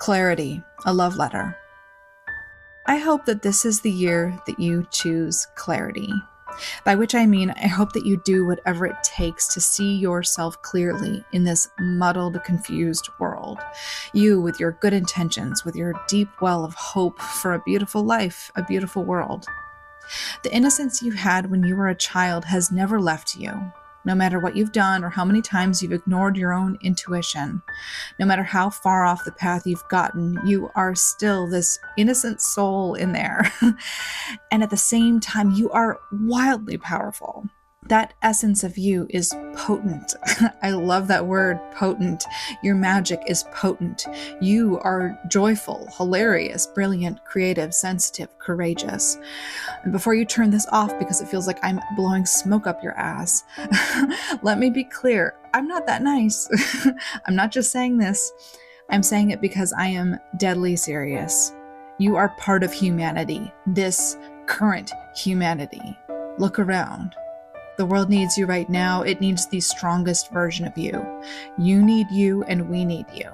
Clarity, a love letter. I hope that this is the year that you choose clarity. By which I mean, I hope that you do whatever it takes to see yourself clearly in this muddled, confused world. You with your good intentions, with your deep well of hope for a beautiful life, a beautiful world. The innocence you had when you were a child has never left you. No matter what you've done or how many times you've ignored your own intuition, no matter how far off the path you've gotten, you are still this innocent soul in there. And at the same time, you are wildly powerful. That essence of you is potent. I love that word, potent. Your magic is potent. You are joyful, hilarious, brilliant, creative, sensitive, courageous. And before you turn this off because it feels like I'm blowing smoke up your ass, let me be clear. I'm not that nice. I'm not just saying this. I'm saying it because I am deadly serious. You are part of humanity, this current humanity. Look around. The world needs you right now. It needs the strongest version of you. You need you and we need you.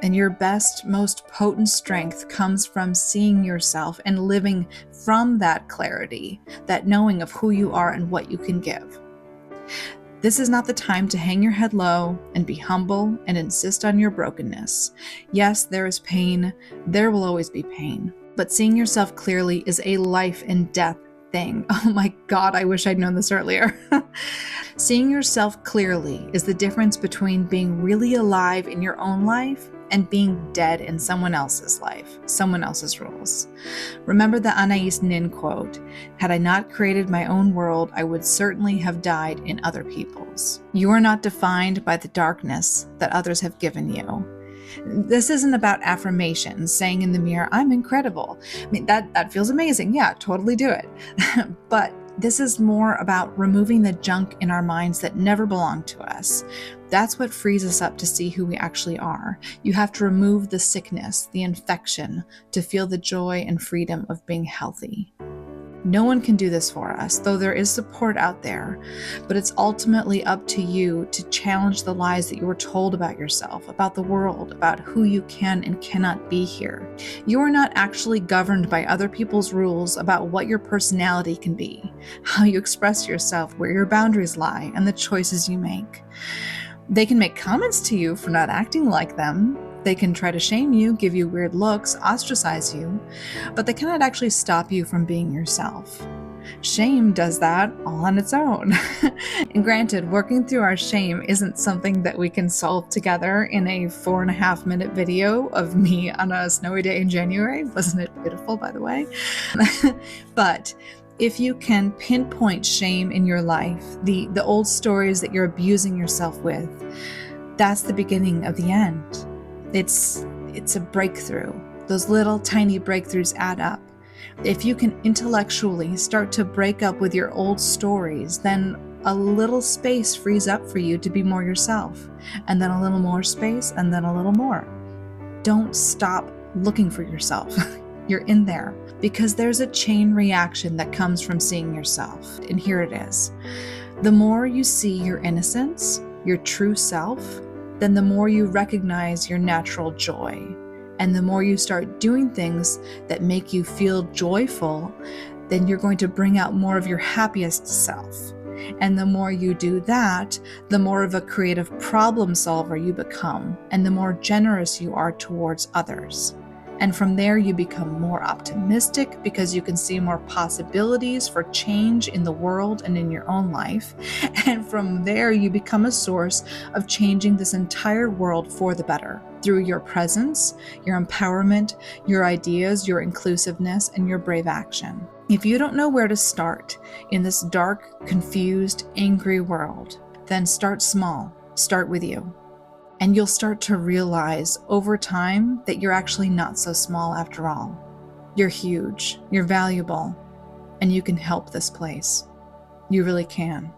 And your best, most potent strength comes from seeing yourself and living from that clarity, that knowing of who you are and what you can give. This is not the time to hang your head low and be humble and insist on your brokenness. Yes, there is pain. There will always be pain. But seeing yourself clearly is a life and death thing. Oh my God, I wish I'd known this earlier. Seeing yourself clearly is the difference between being really alive in your own life and being dead in someone else's life, someone else's rules. Remember the Anais Nin quote, "Had I not created my own world, I would certainly have died in other people's." You are not defined by the darkness that others have given you. This isn't about affirmations, saying in the mirror, "I'm incredible." I mean, that feels amazing. Yeah, totally do it. But this is more about removing the junk in our minds that never belonged to us. That's what frees us up to see who we actually are. You have to remove the sickness, the infection, to feel the joy and freedom of being healthy. No one can do this for us, though there is support out there, but it's ultimately up to you to challenge the lies that you were told about yourself, about the world, about who you can and cannot be here. You are not actually governed by other people's rules about what your personality can be, how you express yourself, where your boundaries lie, and the choices you make. They can make comments to you for not acting like them. They can try to shame you, give you weird looks, ostracize you, but they cannot actually stop you from being yourself. Shame does that all on its own. And granted, working through our shame isn't something that we can solve together in a 4.5-minute video of me on a snowy day in January. Wasn't it beautiful, by the way? But if you can pinpoint shame in your life, the old stories that you're abusing yourself with, that's the beginning of the end. It's a breakthrough. Those little tiny breakthroughs add up. If you can intellectually start to break up with your old stories, then a little space frees up for you to be more yourself, and then a little more space, and then a little more. Don't stop looking for yourself. You're in there because there's a chain reaction that comes from seeing yourself. And here it is. The more you see your innocence, your true self, then the more you recognize your natural joy. And the more you start doing things that make you feel joyful, then you're going to bring out more of your happiest self. And the more you do that, the more of a creative problem solver you become, and the more generous you are towards others. And from there, you become more optimistic because you can see more possibilities for change in the world and in your own life. And from there, you become a source of changing this entire world for the better through your presence, your empowerment, your ideas, your inclusiveness, and your brave action. If you don't know where to start in this dark, confused, angry world, then start small. Start with you. And you'll start to realize over time that you're actually not so small after all. You're huge, you're valuable, and you can help this place. You really can.